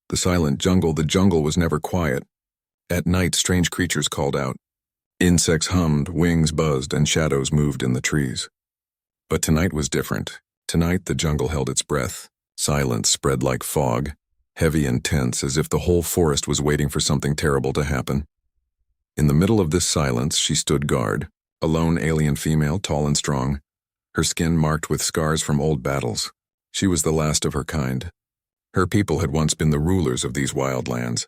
The silent jungle, the jungle was never quiet. At night, strange creatures called out. Insects hummed, wings buzzed, and shadows moved in the trees. But tonight was different. Tonight, the jungle held its breath. Silence spread like fog, heavy and tense, as if the whole forest was waiting for something terrible to happen. In the middle of this silence, she stood guard, a lone alien female, tall and strong, her skin marked with scars from old battles. She was the last of her kind. Her people had once been the rulers of these wild lands,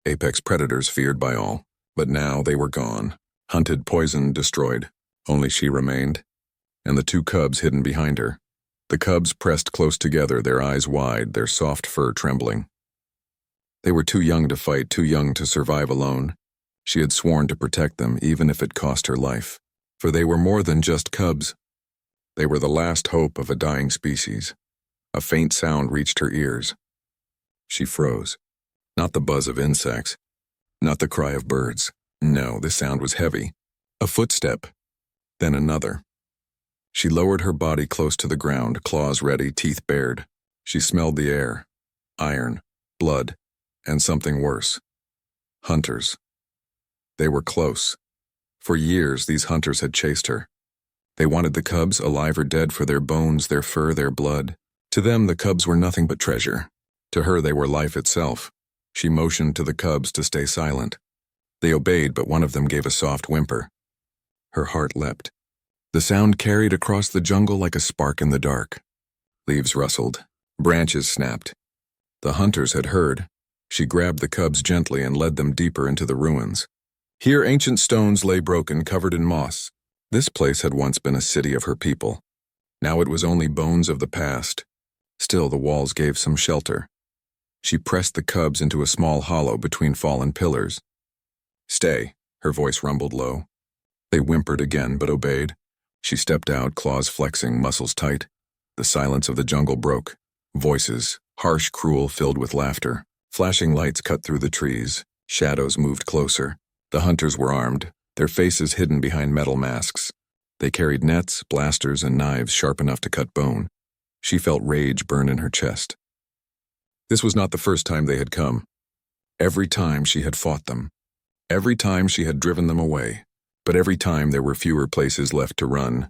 apex predators feared by all, but now they were gone, hunted, poisoned, destroyed. Only she remained, and the two cubs hidden behind her. The cubs pressed close together, their eyes wide, their soft fur trembling. They were too young to fight, too young to survive alone. She had sworn to protect them, even if it cost her life. For they were more than just cubs. They were the last hope of a dying species. A faint sound reached her ears. She froze. Not the buzz of insects. Not the cry of birds. No, the sound was heavy. A footstep. Then another. She lowered her body close to the ground, claws ready, teeth bared. She smelled the air. Iron, blood, and something worse. Hunters. They were close. For years, these hunters had chased her. They wanted the cubs, alive or dead, for their bones, their fur, their blood. To them, the cubs were nothing but treasure. To her, they were life itself. She motioned to the cubs to stay silent. They obeyed, but one of them gave a soft whimper. Her heart leapt. The sound carried across the jungle like a spark in the dark. Leaves rustled. Branches snapped. The hunters had heard. She grabbed the cubs gently and led them deeper into the ruins. Here, ancient stones lay broken, covered in moss. This place had once been a city of her people. Now it was only bones of the past. Still, the walls gave some shelter. She pressed the cubs into a small hollow between fallen pillars. "Stay," her voice rumbled low. They whimpered again, but obeyed. She stepped out, claws flexing, muscles tight. The silence of the jungle broke. Voices, harsh, cruel, filled with laughter. Flashing lights cut through the trees. Shadows moved closer. The hunters were armed, their faces hidden behind metal masks. They carried nets, blasters, and knives sharp enough to cut bone. She felt rage burn in her chest. This was not the first time they had come. Every time she had fought them. Every time she had driven them away. But every time there were fewer places left to run.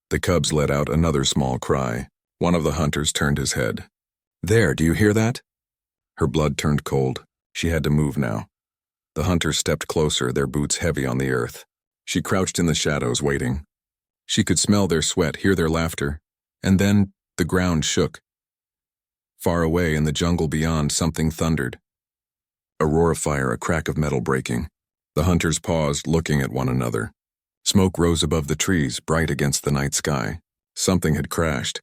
The cubs let out another small cry. One of the hunters turned his head. "There, do you hear that?" Her blood turned cold. She had to move now. The hunters stepped closer, their boots heavy on the earth. She crouched in the shadows, waiting. She could smell their sweat, hear their laughter. And then the ground shook. Far away in the jungle beyond, something thundered. A roar of fire, a crack of metal breaking. The hunters paused, looking at one another. Smoke rose above the trees, bright against the night sky. Something had crashed.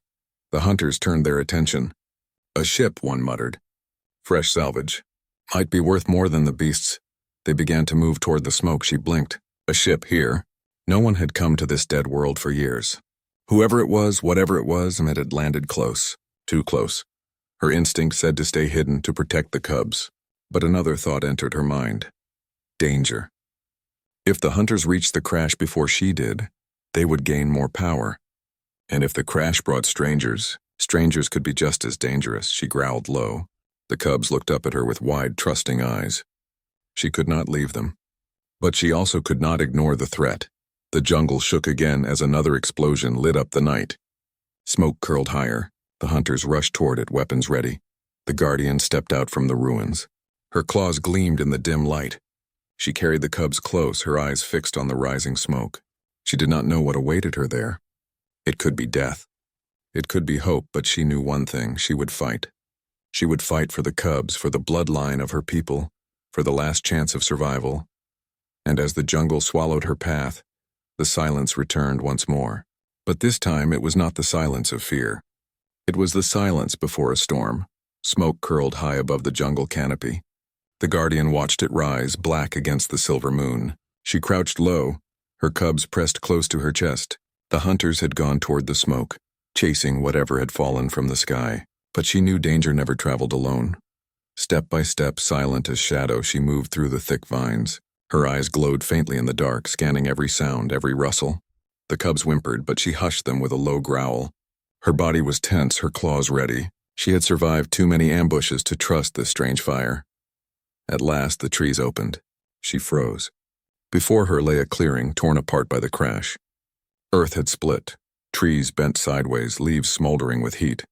The hunters turned their attention. "A ship," one muttered. "Fresh salvage. Might be worth more than the beasts." They began to move toward the smoke. She blinked. A ship here. No one had come to this dead world for years. Whoever it was, whatever it was, it had landed close. Too close. Her instinct said to stay hidden, to protect the cubs. But another thought entered her mind. Danger. If the hunters reached the crash before she did, they would gain more power. And if the crash brought strangers, strangers could be just as dangerous, she growled low. The cubs looked up at her with wide, trusting eyes. She could not leave them. But she also could not ignore the threat. The jungle shook again as another explosion lit up the night. Smoke curled higher. The hunters rushed toward it, weapons ready. The guardian stepped out from the ruins. Her claws gleamed in the dim light. She carried the cubs close, her eyes fixed on the rising smoke. She did not know what awaited her there. It could be death. It could be hope, but she knew one thing: she would fight. She would fight for the cubs, for the bloodline of her people, for the last chance of survival. And as the jungle swallowed her path, the silence returned once more. But this time it was not the silence of fear. It was the silence before a storm. Smoke curled high above the jungle canopy. The guardian watched it rise, black against the silver moon. She crouched low, her cubs pressed close to her chest. The hunters had gone toward the smoke, chasing whatever had fallen from the sky. But she knew danger never traveled alone. Step by step, silent as shadow, she moved through the thick vines. Her eyes glowed faintly in the dark, scanning every sound, every rustle. The cubs whimpered, but she hushed them with a low growl. Her body was tense, her claws ready. She had survived too many ambushes to trust this strange fire. At last, the trees opened. She froze. Before her lay a clearing torn apart by the crash. Earth had split, trees bent sideways, leaves smoldering with heat.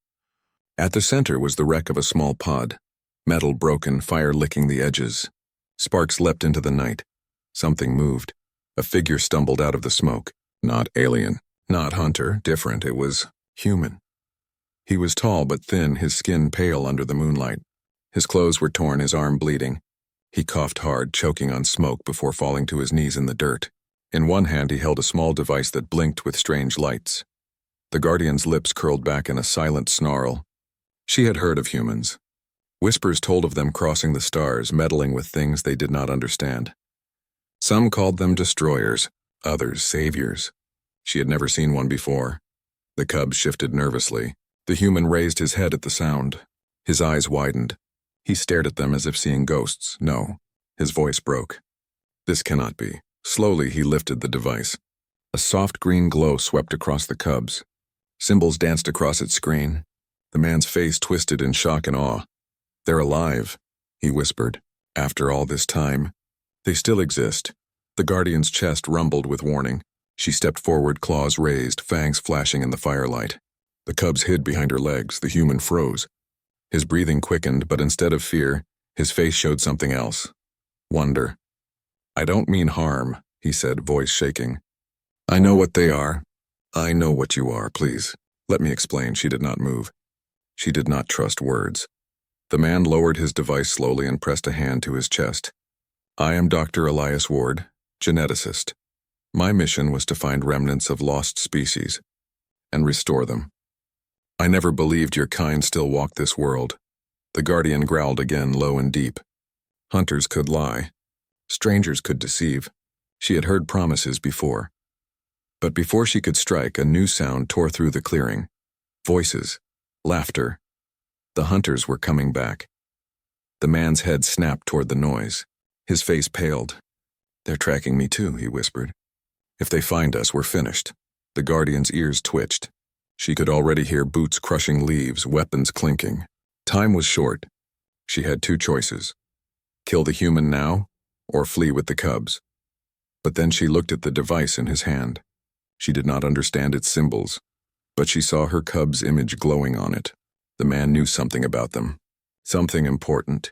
At the center was the wreck of a small pod, metal broken, fire licking the edges. Sparks leapt into the night. Something moved. A figure stumbled out of the smoke. Not alien, not hunter, different, it was human. He was tall but thin, his skin pale under the moonlight. His clothes were torn, his arm bleeding. He coughed hard, choking on smoke before falling to his knees in the dirt. In one hand he held a small device that blinked with strange lights. The Guardian's lips curled back in a silent snarl. She had heard of humans. Whispers told of them crossing the stars, meddling with things they did not understand. Some called them destroyers, others saviors. She had never seen one before. The cubs shifted nervously. The human raised his head at the sound. His eyes widened. He stared at them as if seeing ghosts. No. His voice broke. This cannot be. Slowly he lifted the device. A soft green glow swept across the cubs. Symbols danced across its screen. The man's face twisted in shock and awe. They're alive, he whispered. After all this time, they still exist. The Guardian's chest rumbled with warning. She stepped forward, claws raised, fangs flashing in the firelight. The cubs hid behind her legs. The human froze. His breathing quickened, but instead of fear, his face showed something else. Wonder. I don't mean harm, he said, voice shaking. I know what they are. I know what you are, please. Let me explain. She did not move. She did not trust words. The man lowered his device slowly and pressed a hand to his chest. I am Dr. Elias Ward, geneticist. My mission was to find remnants of lost species and restore them. I never believed your kind still walked this world. The Guardian growled again, low and deep. Hunters could lie. Strangers could deceive. She had heard promises before. But before she could strike, a new sound tore through the clearing. Voices. Laughter. The hunters were coming back. The man's head snapped toward the noise. His face paled. They're tracking me too, he whispered. If they find us, we're finished. The Guardian's ears twitched. She could already hear boots crushing leaves, weapons clinking. Time was short. She had two choices. Kill the human now, or flee with the cubs. But then she looked at the device in his hand. She did not understand its symbols, but she saw her cub's image glowing on it. The man knew something about them. Something important.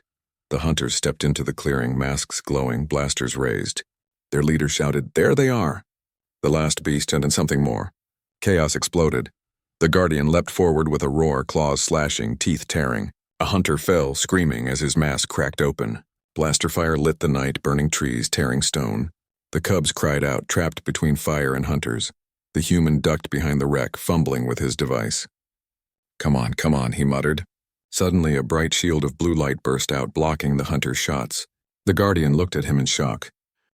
The hunters stepped into the clearing, masks glowing, blasters raised. Their leader shouted, "There they are!" The last beast and something more. Chaos exploded. The Guardian leapt forward with a roar, claws slashing, teeth tearing. A hunter fell, screaming as his mask cracked open. Blaster fire lit the night, burning trees, tearing stone. The cubs cried out, trapped between fire and hunters. The human ducked behind the wreck, fumbling with his device. Come on, he muttered. Suddenly, a bright shield of blue light burst out, blocking the hunter's shots. The Guardian looked at him in shock.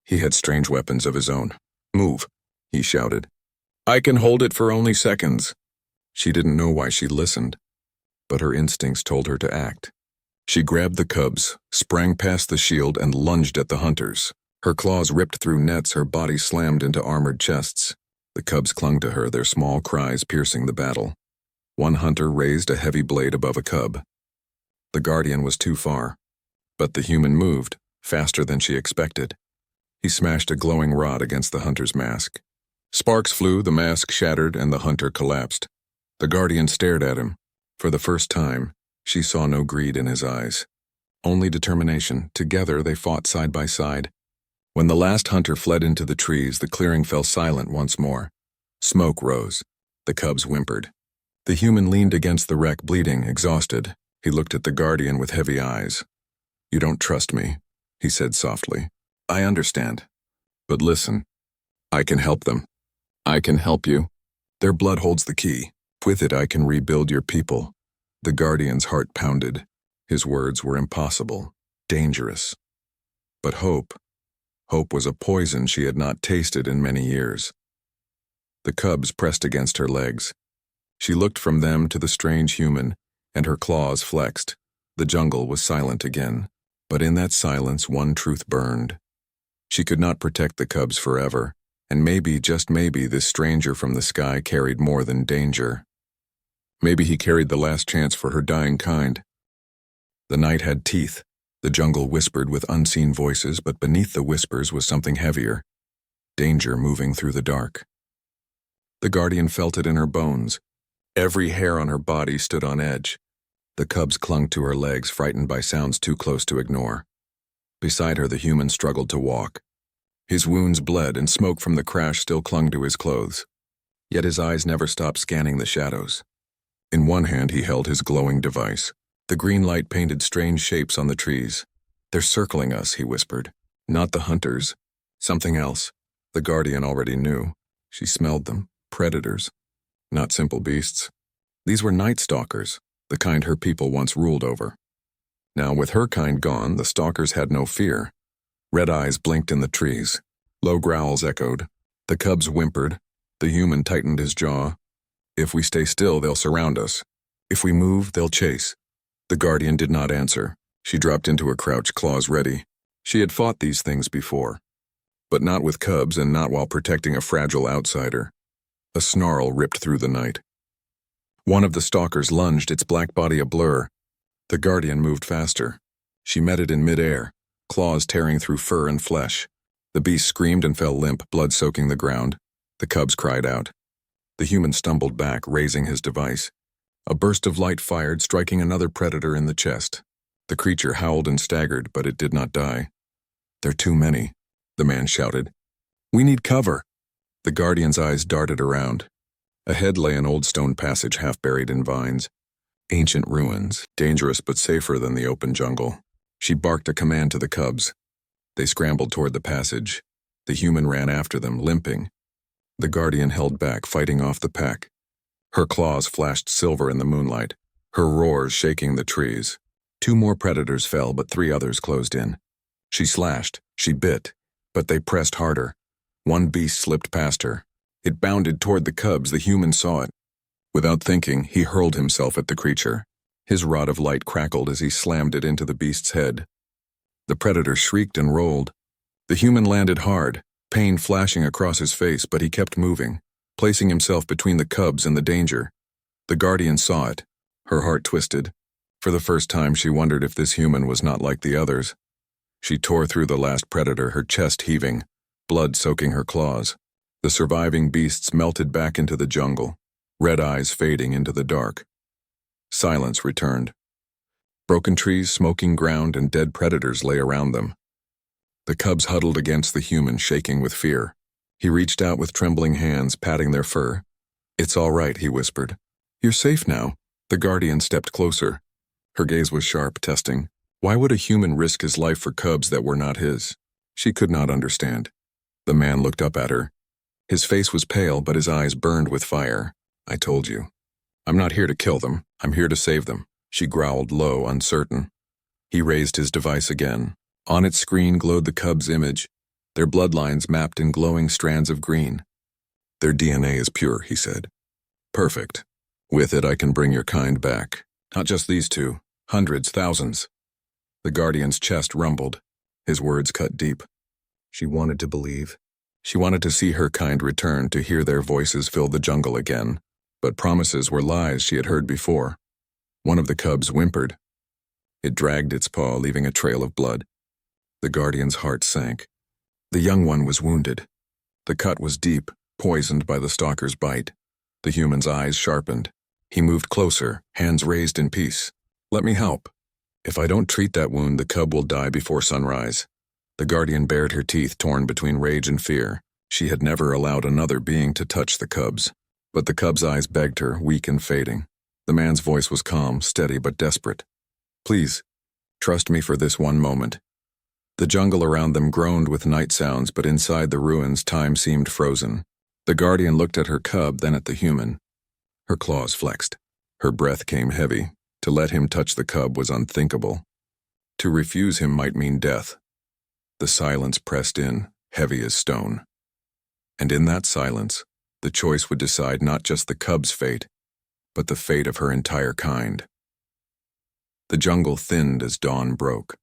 He had strange weapons of his own. Move, he shouted. I can hold it for only seconds. She didn't know why she listened, but her instincts told her to act. She grabbed the cubs, sprang past the shield, and lunged at the hunters. Her claws ripped through nets, her body slammed into armored chests. The cubs clung to her, their small cries piercing the battle. One hunter raised a heavy blade above a cub. The Guardian was too far, but the human moved, faster than she expected. He smashed a glowing rod against the hunter's mask. Sparks flew, the mask shattered, and the hunter collapsed. The Guardian stared at him. For the first time, she saw no greed in his eyes. Only determination. Together they fought side by side. When the last hunter fled into the trees, the clearing fell silent once more. Smoke rose. The cubs whimpered. The human leaned against the wreck, bleeding, exhausted. He looked at the Guardian with heavy eyes. You don't trust me, he said softly. I understand. But listen, I can help them. I can help you. Their blood holds the key. With it, I can rebuild your people. The Guardian's heart pounded. His words were impossible, dangerous. But hope was a poison she had not tasted in many years. The cubs pressed against her legs. She looked from them to the strange human, and her claws flexed. The jungle was silent again, but in that silence one truth burned. She could not protect the cubs forever, and maybe, just maybe, this stranger from the sky carried more than danger. Maybe he carried the last chance for her dying kind. The night had teeth. The jungle whispered with unseen voices, but beneath the whispers was something heavier. Danger moving through the dark. The Guardian felt it in her bones. Every hair on her body stood on edge. The cubs clung to her legs, frightened by sounds too close to ignore. Beside her, the human struggled to walk. His wounds bled, and smoke from the crash still clung to his clothes. Yet his eyes never stopped scanning the shadows. In one hand, he held his glowing device. The green light painted strange shapes on the trees. "They're circling us," he whispered. "Not the hunters. Something else." The Guardian already knew. She smelled them. Predators. Not simple beasts. These were night stalkers, the kind her people once ruled over. Now, with her kind gone, the stalkers had no fear. Red eyes blinked in the trees. Low growls echoed. The cubs whimpered. The human tightened his jaw. "If we stay still, they'll surround us. If we move, they'll chase." The Guardian did not answer. She dropped into a crouch, claws ready. She had fought these things before. But not with cubs and not while protecting a fragile outsider. A snarl ripped through the night. One of the stalkers lunged, its black body a blur. The Guardian moved faster. She met it in midair, claws tearing through fur and flesh. The beast screamed and fell limp, blood soaking the ground. The cubs cried out. The human stumbled back, raising his device. A burst of light fired, striking another predator in the chest. The creature howled and staggered, but it did not die. "They're too many," the man shouted. "We need cover." The Guardian's eyes darted around. Ahead lay an old stone passage half buried in vines. Ancient ruins, dangerous but safer than the open jungle. She barked a command to the cubs. They scrambled toward the passage. The human ran after them, limping. The Guardian held back, fighting off the pack. Her claws flashed silver in the moonlight, her roars shaking the trees. 2 more predators fell, but 3 others closed in. She slashed, she bit, but they pressed harder. One beast slipped past her. It bounded toward the cubs. The human saw it. Without thinking, he hurled himself at the creature. His rod of light crackled as he slammed it into the beast's head. The predator shrieked and rolled. The human landed hard, pain flashing across his face, but he kept moving, placing himself between the cubs and the danger. The Guardian saw it. Her heart twisted. For the first time, she wondered if this human was not like the others. She tore through the last predator, her chest heaving, blood soaking her claws. The surviving beasts melted back into the jungle, red eyes fading into the dark. Silence returned. Broken trees, smoking ground, and dead predators lay around them. The cubs huddled against the human, shaking with fear. He reached out with trembling hands, patting their fur. "It's all right," he whispered. "You're safe now." The Guardian stepped closer. Her gaze was sharp, testing. Why would a human risk his life for cubs that were not his? She could not understand. The man looked up at her. His face was pale, but his eyes burned with fire. "I told you. I'm not here to kill them. I'm here to save them," she growled low, uncertain. He raised his device again. On its screen glowed the cub's image, their bloodlines mapped in glowing strands of green. "Their DNA is pure," he said. "Perfect. With it, I can bring your kind back. Not just these 2. Hundreds, thousands." The Guardian's chest rumbled. His words cut deep. She wanted to believe. She wanted to see her kind return, to hear their voices fill the jungle again. But promises were lies she had heard before. One of the cubs whimpered. It dragged its paw, leaving a trail of blood. The Guardian's heart sank. The young one was wounded. The cut was deep, poisoned by the stalker's bite. The human's eyes sharpened. He moved closer, hands raised in peace. "Let me help. If I don't treat that wound, the cub will die before sunrise." The Guardian bared her teeth, torn between rage and fear. She had never allowed another being to touch the cubs. But the cub's eyes begged her, weak and fading. The man's voice was calm, steady, but desperate. "Please, trust me for this one moment." The jungle around them groaned with night sounds, but inside the ruins, time seemed frozen. The Guardian looked at her cub, then at the human. Her claws flexed. Her breath came heavy. To let him touch the cub was unthinkable. To refuse him might mean death. The silence pressed in, heavy as stone. And in that silence, the choice would decide not just the cub's fate, but the fate of her entire kind. The jungle thinned as dawn broke.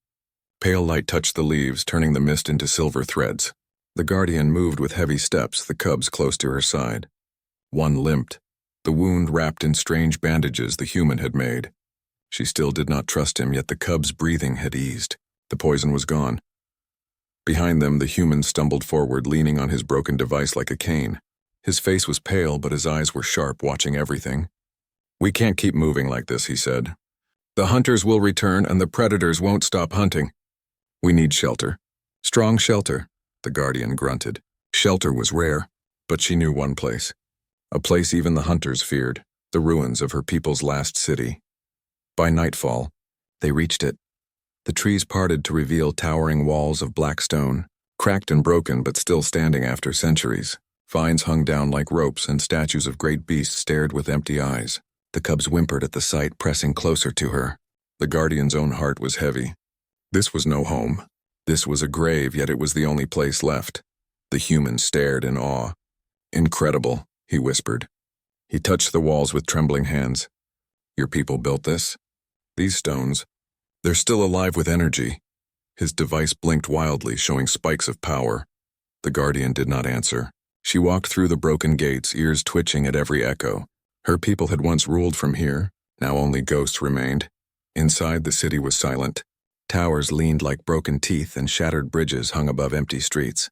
Pale light touched the leaves, turning the mist into silver threads. The Guardian moved with heavy steps, the cubs close to her side. One limped. the wound wrapped in strange bandages the human had made. She still did not trust him, yet the cub's breathing had eased. The poison was gone. Behind them, the human stumbled forward, leaning on his broken device like a cane. His face was pale, but his eyes were sharp, watching everything. "We can't keep moving like this," he said. "The hunters will return, and the predators won't stop hunting. We need shelter. Strong shelter," the Guardian grunted. Shelter was rare, but she knew one place. A place even the hunters feared, the ruins of her people's last city. By nightfall, they reached it. The trees parted to reveal towering walls of black stone, cracked and broken but still standing after centuries. Vines hung down like ropes, and statues of great beasts stared with empty eyes. The cubs whimpered at the sight, pressing closer to her. The Guardian's own heart was heavy. This was no home. This was a grave, yet it was the only place left. The human stared in awe. "Incredible," he whispered. He touched the walls with trembling hands. "Your people built this? These stones? They're still alive with energy." His device blinked wildly, showing spikes of power. The Guardian did not answer. She walked through the broken gates, ears twitching at every echo. Her people had once ruled from here, now only ghosts remained. Inside, the city was silent. Towers leaned like broken teeth, and shattered bridges hung above empty streets.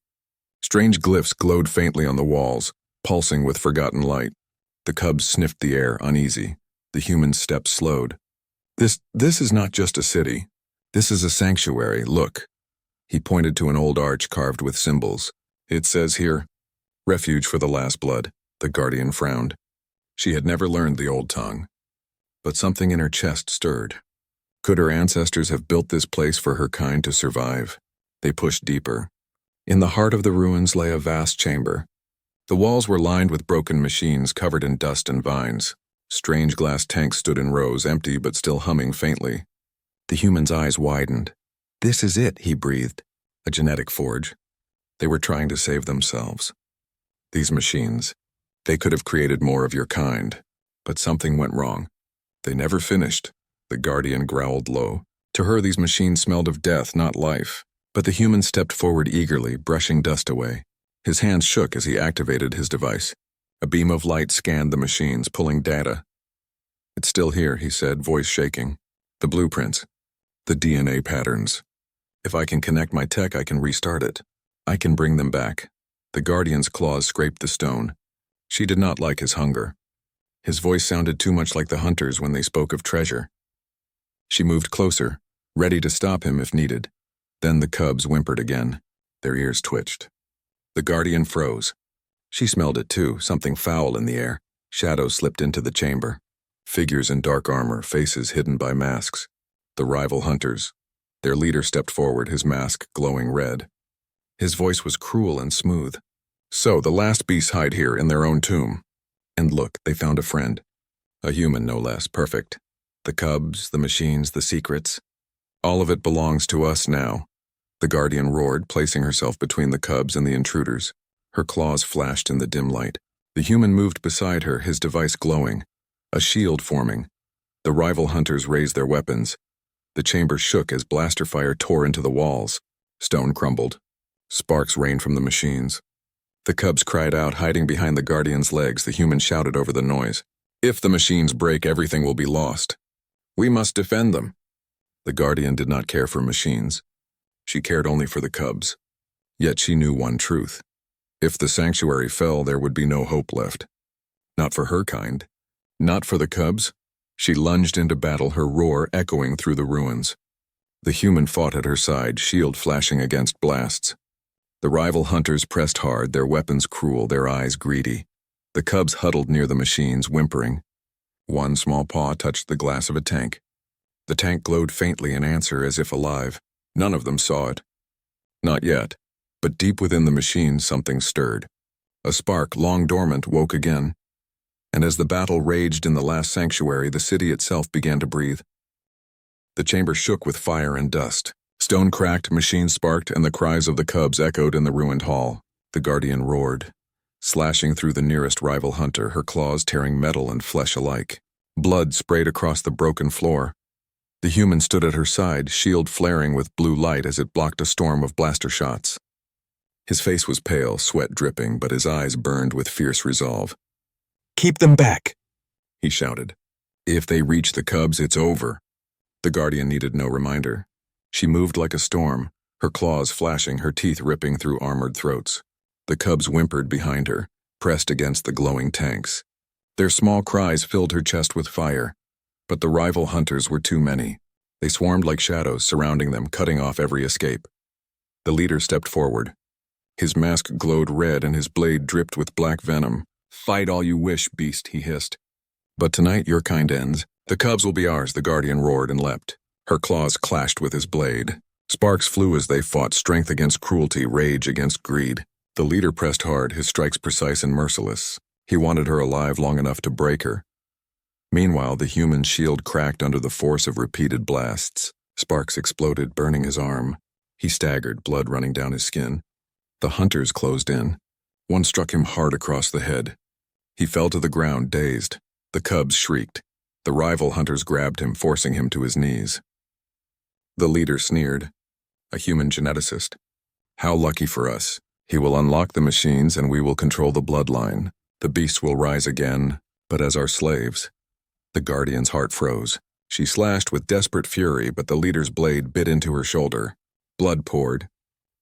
Strange glyphs glowed faintly on the walls, pulsing with forgotten light. The cubs sniffed the air, uneasy. The human's steps slowed. This is not just a city. This is a sanctuary. Look." He pointed to an old arch carved with symbols. "It says here, 'Refuge for the last blood.'" The Guardian frowned. She had never learned the old tongue. But something in her chest stirred. Could her ancestors have built this place for her kind to survive? They pushed deeper. In the heart of the ruins lay a vast chamber. The walls were lined with broken machines covered in dust and vines. Strange glass tanks stood in rows, empty but still humming faintly. The human's eyes widened. "This is it," he breathed. "A genetic forge." They were trying to save themselves. These machines, they could have created more of your kind. But something went wrong. They never finished. The Guardian growled low. To her, these machines smelled of death, not life. But the human stepped forward eagerly, brushing dust away. His hands shook as he activated his device. A beam of light scanned the machines, pulling data. "It's still here," he said, voice shaking. "The blueprints. The DNA patterns. If I can connect my tech, I can restart it. I can bring them back." The Guardian's claws scraped the stone. She did not like his hunger. His voice sounded too much like the hunters when they spoke of treasure. She moved closer, ready to stop him if needed. Then the cubs whimpered again. Their ears twitched. The Guardian froze. She smelled it too, something foul in the air. Shadows slipped into the chamber. Figures in dark armor, faces hidden by masks. The rival hunters. Their leader stepped forward, his mask glowing red. His voice was cruel and smooth. "So, the last beasts hide here in their own tomb. And look, they found a friend. A human, no less, perfect. The cubs, the machines, the secrets. All of it belongs to us now." The Guardian roared, placing herself between the cubs and the intruders. Her claws flashed in the dim light. The human moved beside her, his device glowing. A shield forming. The rival hunters raised their weapons. The chamber shook as blaster fire tore into the walls. Stone crumbled. Sparks rained from the machines. The cubs cried out, hiding behind the Guardian's legs. The human shouted over the noise. "If the machines break, everything will be lost. We must defend them." The Guardian did not care for machines. She cared only for the cubs. Yet she knew one truth. If the sanctuary fell, there would be no hope left. Not for her kind. Not for the cubs. She lunged into battle, her roar echoing through the ruins. The human fought at her side, shield flashing against blasts. The rival hunters pressed hard, their weapons cruel, their eyes greedy. The cubs huddled near the machines, whimpering. One small paw touched the glass of a tank. The tank glowed faintly in answer, as if alive. None of them saw it. Not yet, but deep within the machine something stirred. A spark, long dormant, woke again. And as the battle raged in the last sanctuary, the city itself began to breathe. The chamber shook with fire and dust. Stone cracked, machines sparked, and the cries of the cubs echoed in the ruined hall. The Guardian roared, slashing through the nearest rival hunter, her claws tearing metal and flesh alike. Blood sprayed across the broken floor. The human stood at her side, shield flaring with blue light as it blocked a storm of blaster shots. His face was pale, sweat dripping, but his eyes burned with fierce resolve. "Keep them back," he shouted. If they reach the cubs, it's over. The Guardian needed no reminder. She moved like a storm, her claws flashing, her teeth ripping through armored throats. The cubs whimpered behind her, pressed against the glowing tanks. Their small cries filled her chest with fire, but the rival hunters were too many. They swarmed like shadows, surrounding them, cutting off every escape. The leader stepped forward. His mask glowed red and his blade dripped with black venom. "Fight all you wish, beast," he hissed. "But tonight your kind ends. The cubs will be ours," the Guardian roared and leapt. Her claws clashed with his blade. Sparks flew as they fought, strength against cruelty, rage against greed. The leader pressed hard, his strikes precise and merciless. He wanted her alive long enough to break her. Meanwhile, the human shield cracked under the force of repeated blasts. Sparks exploded, burning his arm. He staggered, blood running down his skin. The hunters closed in. One struck him hard across the head. He fell to the ground, dazed. The cubs shrieked. The rival hunters grabbed him, forcing him to his knees. The leader sneered. "A human geneticist. How lucky for us. He will unlock the machines and we will control the bloodline. The beasts will rise again, but as our slaves." The Guardian's heart froze. She slashed with desperate fury, but the leader's blade bit into her shoulder. Blood poured.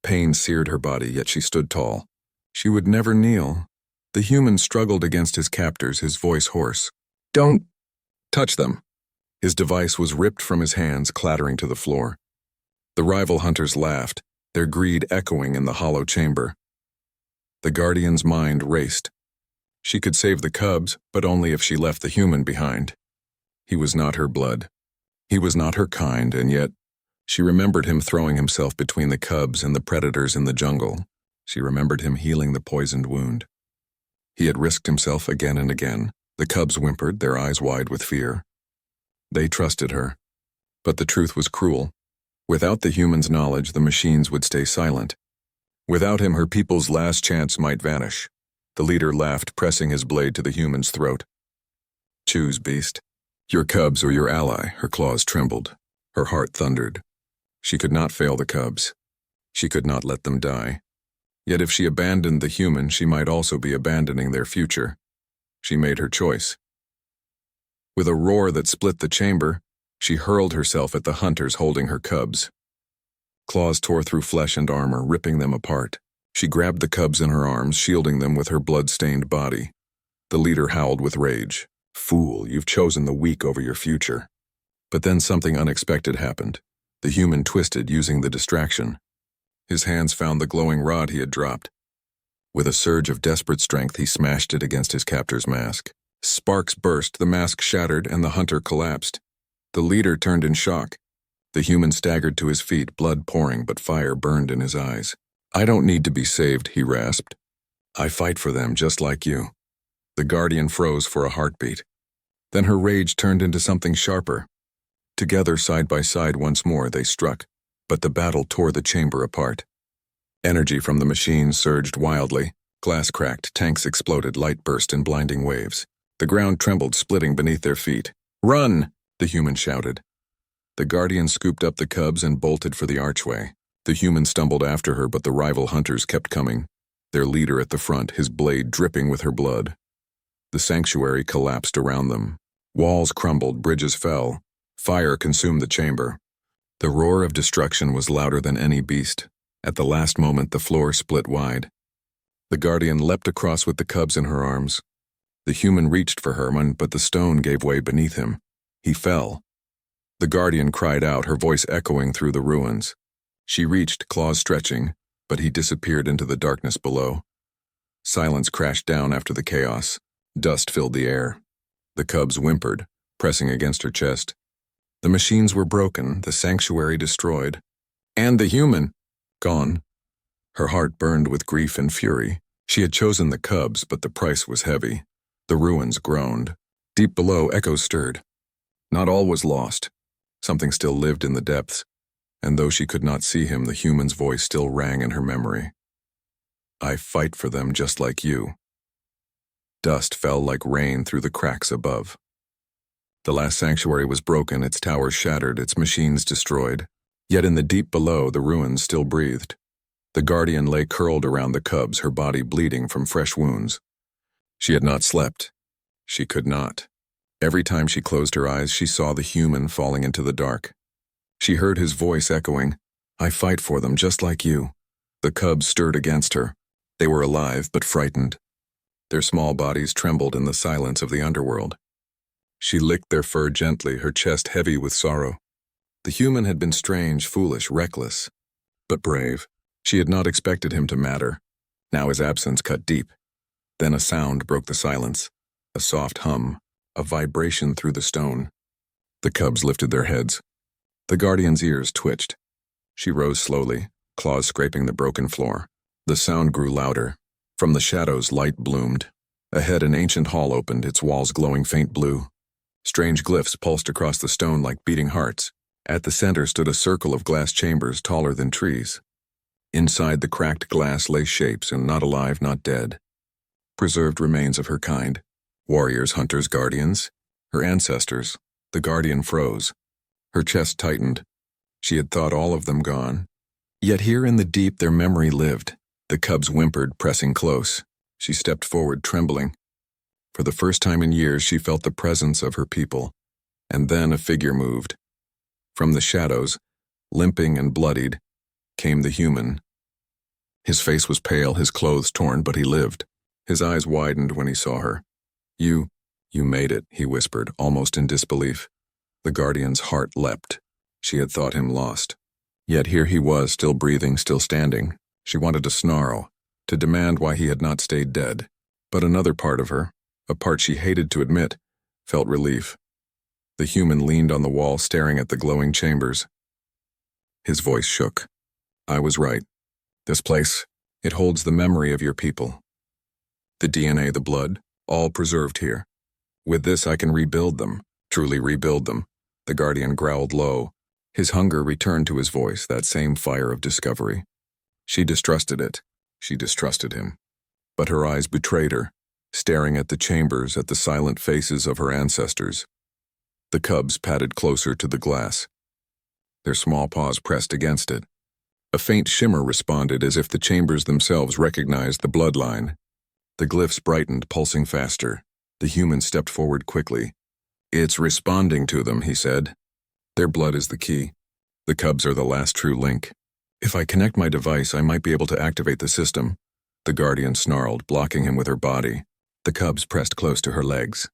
Pain seared her body, yet she stood tall. She would never kneel. The human struggled against his captors, his voice hoarse. "Don't touch them." His device was ripped from his hands, clattering to the floor. The rival hunters laughed, their greed echoing in the hollow chamber. The Guardian's mind raced. She could save the cubs, but only if she left the human behind. He was not her blood. He was not her kind, and yet she remembered him throwing himself between the cubs and the predators in the jungle. She remembered him healing the poisoned wound. He had risked himself again and again. The cubs whimpered, their eyes wide with fear. They trusted her. But the truth was cruel. Without the human's knowledge, the machines would stay silent. Without him, her people's last chance might vanish. The leader laughed, pressing his blade to the human's throat. "Choose, beast. Your cubs or your ally." Her claws trembled. Her heart thundered. She could not fail the cubs. She could not let them die. Yet if she abandoned the human, she might also be abandoning their future. She made her choice. With a roar that split the chamber, she hurled herself at the hunters holding her cubs. Claws tore through flesh and armor, ripping them apart. She grabbed the cubs in her arms, shielding them with her blood-stained body. The leader howled with rage. "Fool, you've chosen the weak over your future." But then something unexpected happened. The human twisted, using the distraction. His hands found the glowing rod he had dropped. With a surge of desperate strength, he smashed it against his captor's mask. Sparks burst, the mask shattered, and the hunter collapsed. The leader turned in shock. The human staggered to his feet, blood pouring, but fire burned in his eyes. "I don't need to be saved," he rasped. "I fight for them just like you." The Guardian froze for a heartbeat. Then her rage turned into something sharper. Together, side by side once more, they struck, but the battle tore the chamber apart. Energy from the machines surged wildly. Glass cracked, tanks exploded, light burst in blinding waves. The ground trembled, splitting beneath their feet. "Run!" the human shouted. The Guardian scooped up the cubs and bolted for the archway. The human stumbled after her, but the rival hunters kept coming, their leader at the front, his blade dripping with her blood. The sanctuary collapsed around them. Walls crumbled, bridges fell. Fire consumed the chamber. The roar of destruction was louder than any beast. At the last moment, the floor split wide. The Guardian leapt across with the cubs in her arms. The human reached for Herman, but the stone gave way beneath him. He fell. The Guardian cried out, her voice echoing through the ruins. She reached, claws stretching, but he disappeared into the darkness below. Silence crashed down after the chaos. Dust filled the air. The cubs whimpered, pressing against her chest. The machines were broken, the sanctuary destroyed. And the human gone. Her heart burned with grief and fury. She had chosen the cubs, but the price was heavy. The ruins groaned. Deep below, echoes stirred. Not all was lost. Something still lived in the depths, and though she could not see him, the human's voice still rang in her memory. "I fight for them just like you." Dust fell like rain through the cracks above. The last sanctuary was broken, its towers shattered, its machines destroyed. Yet in the deep below, the ruins still breathed. The Guardian lay curled around the cubs, her body bleeding from fresh wounds. She had not slept. She could not. Every time she closed her eyes, she saw the human falling into the dark. She heard his voice echoing, "I fight for them just like you." The cubs stirred against her. They were alive but frightened. Their small bodies trembled in the silence of the underworld. She licked their fur gently, her chest heavy with sorrow. The human had been strange, foolish, reckless, but brave. She had not expected him to matter. Now his absence cut deep. Then a sound broke the silence, a soft hum, a vibration through the stone. The cubs lifted their heads. The guardian's ears twitched. She rose slowly, claws scraping the broken floor. The sound grew louder. From the shadows, light bloomed. Ahead, an ancient hall opened, its walls glowing faint blue. Strange glyphs pulsed across the stone like beating hearts. At the center stood a circle of glass chambers taller than trees. Inside the cracked glass lay shapes, and not alive, not dead. Preserved remains of her kind. Warriors, hunters, guardians. Her ancestors. The guardian froze. Her chest tightened. She had thought all of them gone. Yet here in the deep their memory lived. The cubs whimpered, pressing close. She stepped forward, trembling. For the first time in years she felt the presence of her people. And then a figure moved. From the shadows, limping and bloodied, came the human. His face was pale, his clothes torn, but he lived. His eyes widened when he saw her. You made it," he whispered, almost in disbelief. The guardian's heart leapt. She had thought him lost. Yet here he was, still breathing, still standing. She wanted to snarl, to demand why he had not stayed dead. But another part of her, a part she hated to admit, felt relief. The human leaned on the wall, staring at the glowing chambers. His voice shook. "I was right. This place, it holds the memory of your people. The DNA, the blood, all preserved here. With this I can rebuild them, truly rebuild them." The guardian growled low. His hunger returned to his voice, that same fire of discovery. She distrusted it. She distrusted him. But her eyes betrayed her, staring at the chambers, at the silent faces of her ancestors. The cubs padded closer to the glass. Their small paws pressed against it. A faint shimmer responded, as if the chambers themselves recognized the bloodline. The glyphs brightened, pulsing faster. The human stepped forward quickly. "It's responding to them," he said. "Their blood is the key. The cubs are the last true link. If I connect my device, I might be able to activate the system." The guardian snarled, blocking him with her body. The cubs pressed close to her legs.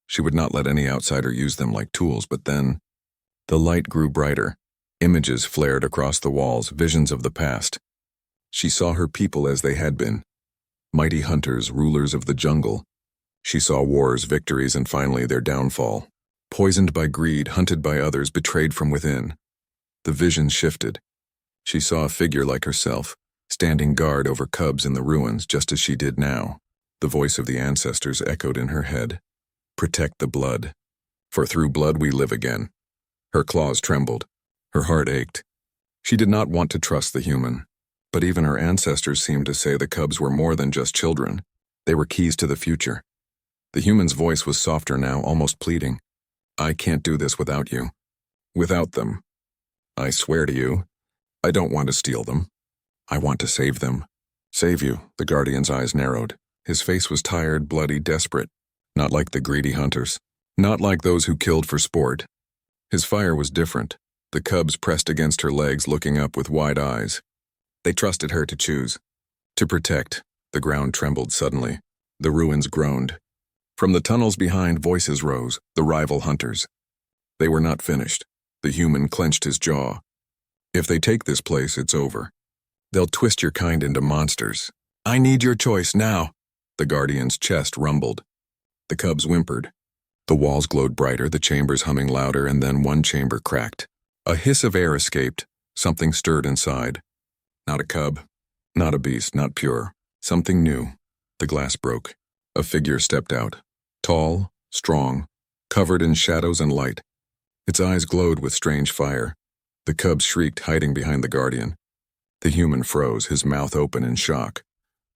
She would not let any outsider use them like tools, but then the light grew brighter. Images flared across the walls, visions of the past. She saw her people as they had been. Mighty hunters, rulers of the jungle. She saw wars, victories, and finally their downfall. Poisoned by greed, hunted by others, betrayed from within. The vision shifted. She saw a figure like herself, standing guard over cubs in the ruins, just as she did now. The voice of the ancestors echoed in her head. "Protect the blood. For through blood we live again." Her claws trembled. Her heart ached. She did not want to trust the human. But even her ancestors seemed to say the cubs were more than just children. They were keys to the future. The human's voice was softer now, almost pleading. "I can't do this without you. Without them. I swear to you, I don't want to steal them. I want to save them." "Save you," the guardian's eyes narrowed. His face was tired, bloody, desperate. Not like the greedy hunters. Not like those who killed for sport. His fire was different. The cubs pressed against her legs, looking up with wide eyes. They trusted her to choose. To protect. The ground trembled suddenly. The ruins groaned. From the tunnels behind, voices rose, the rival hunters. They were not finished. The human clenched his jaw. "If they take this place, it's over. They'll twist your kind into monsters. I need your choice now." The guardian's chest rumbled. The cubs whimpered. The walls glowed brighter, the chambers humming louder, and then one chamber cracked. A hiss of air escaped. Something stirred inside. Not a cub. Not a beast, not pure. Something new. The glass broke. A figure stepped out. Tall, strong, covered in shadows and light. Its eyes glowed with strange fire. The cubs shrieked, hiding behind the guardian. The human froze, his mouth open in shock.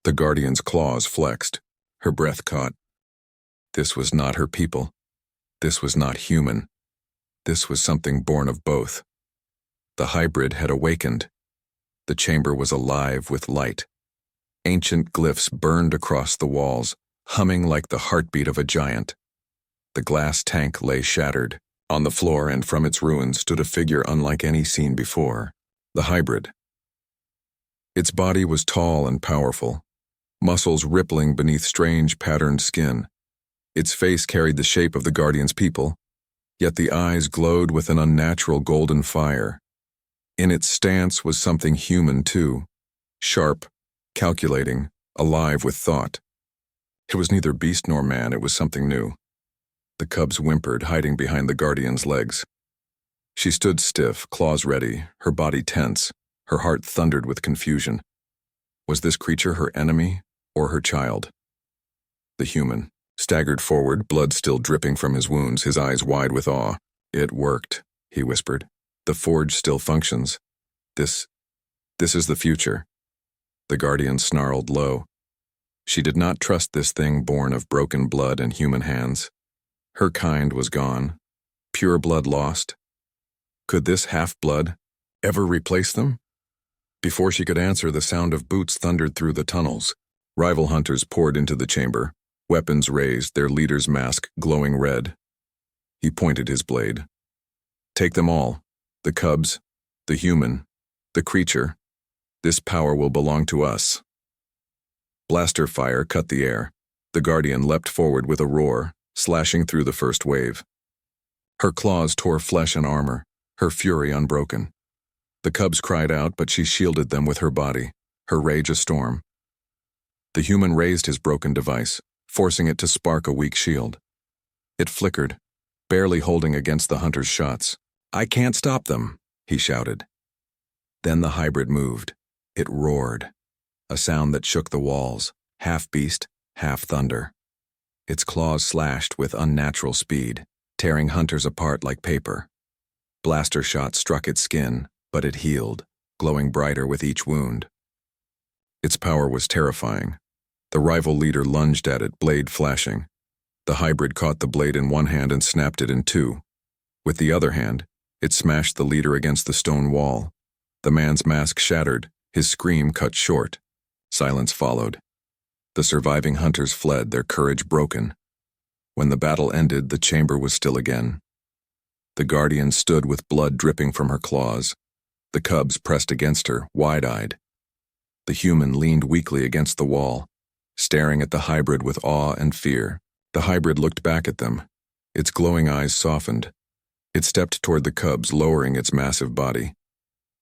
The guardian's claws flexed. Her breath caught. This was not her people. This was not human. This was something born of both. The hybrid had awakened. The chamber was alive with light. Ancient glyphs burned across the walls, humming like the heartbeat of a giant. The glass tank lay shattered. On the floor and from its ruins stood a figure unlike any seen before, the hybrid. Its body was tall and powerful, muscles rippling beneath strange patterned skin. Its face carried the shape of the Guardian's people, yet the eyes glowed with an unnatural golden fire. In its stance was something human too, sharp, calculating, alive with thought. It was neither beast nor man, it was something new. The cubs whimpered, hiding behind the Guardian's legs. She stood stiff, claws ready, her body tense, her heart thundered with confusion. Was this creature her enemy or her child? The human staggered forward, blood still dripping from his wounds, his eyes wide with awe. "It worked," he whispered. "The forge still functions. This is the future." The Guardian snarled low. She did not trust this thing born of broken blood and human hands. Her kind was gone, pure blood lost. Could this half-blood ever replace them? Before she could answer, the sound of boots thundered through the tunnels. Rival hunters poured into the chamber, weapons raised, their leader's mask glowing red. He pointed his blade. "Take them all, the cubs, the human, the creature. This power will belong to us." Blaster fire cut the air. The Guardian leapt forward with a roar, slashing through the first wave. Her claws tore flesh and armor, her fury unbroken. The cubs cried out, but she shielded them with her body, her rage a storm. The human raised his broken device, forcing it to spark a weak shield. It flickered, barely holding against the hunter's shots. "I can't stop them," he shouted. Then the hybrid moved. It roared, a sound that shook the walls, half beast, half thunder. Its claws slashed with unnatural speed, tearing hunters apart like paper. Blaster shots struck its skin, but it healed, glowing brighter with each wound. Its power was terrifying. The rival leader lunged at it, blade flashing. The hybrid caught the blade in one hand and snapped it in two. With the other hand, it smashed the leader against the stone wall. The man's mask shattered, his scream cut short. Silence followed. The surviving hunters fled, their courage broken. When the battle ended, the chamber was still again. The Guardian stood with blood dripping from her claws. The cubs pressed against her, wide-eyed. The human leaned weakly against the wall, staring at the hybrid with awe and fear. The hybrid looked back at them. Its glowing eyes softened. It stepped toward the cubs, lowering its massive body.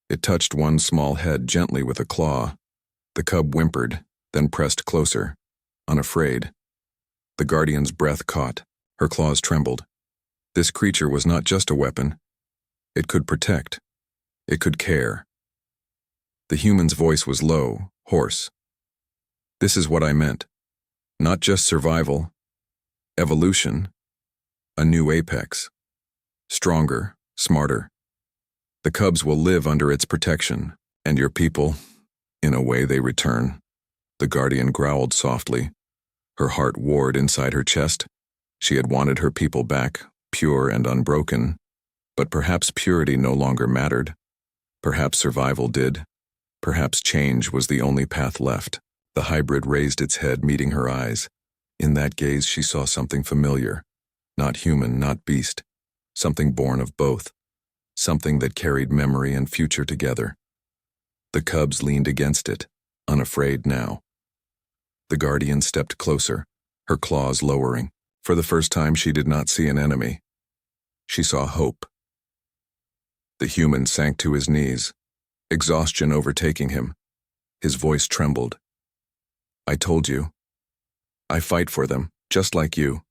It touched one small head gently with a claw. The cub whimpered, then pressed closer, unafraid. The Guardian's breath caught. Her claws trembled. This creature was not just a weapon. It could protect. It could care. The human's voice was low, hoarse. "This is what I meant. Not just survival. Evolution. A new apex. Stronger, smarter. The cubs will live under its protection, and your people, in a way, they return." The Guardian growled softly. Her heart warred inside her chest. She had wanted her people back, pure and unbroken. But perhaps purity no longer mattered. Perhaps survival did. Perhaps change was the only path left. The hybrid raised its head, meeting her eyes. In that gaze she saw something familiar. Not human, not beast. Something born of both. Something that carried memory and future together. The cubs leaned against it, unafraid now. The Guardian stepped closer, her claws lowering. For the first time she did not see an enemy. She saw hope. The human sank to his knees, exhaustion overtaking him. His voice trembled. "I told you. I fight for them, just like you."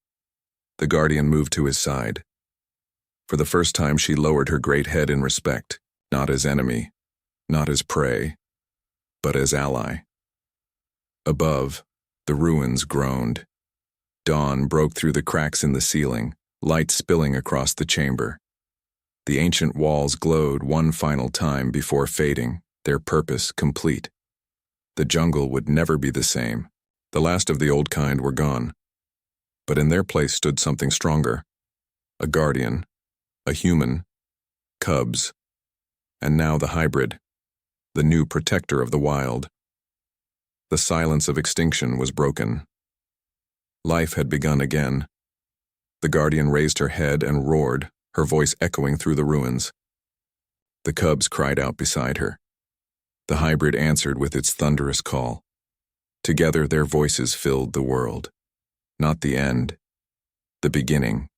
The Guardian moved to his side. For the first time she lowered her great head in respect, not as enemy, not as prey, but as ally. Above, the ruins groaned. Dawn broke through the cracks in the ceiling, light spilling across the chamber. The ancient walls glowed one final time before fading, their purpose complete. The jungle would never be the same. The last of the old kind were gone. But in their place stood something stronger. A guardian, a human, cubs, and now the hybrid, the new protector of the wild. The silence of extinction was broken. Life had begun again. The guardian raised her head and roared, her voice echoing through the ruins. The cubs cried out beside her. The hybrid answered with its thunderous call. Together their voices filled the world. Not the end, the beginning.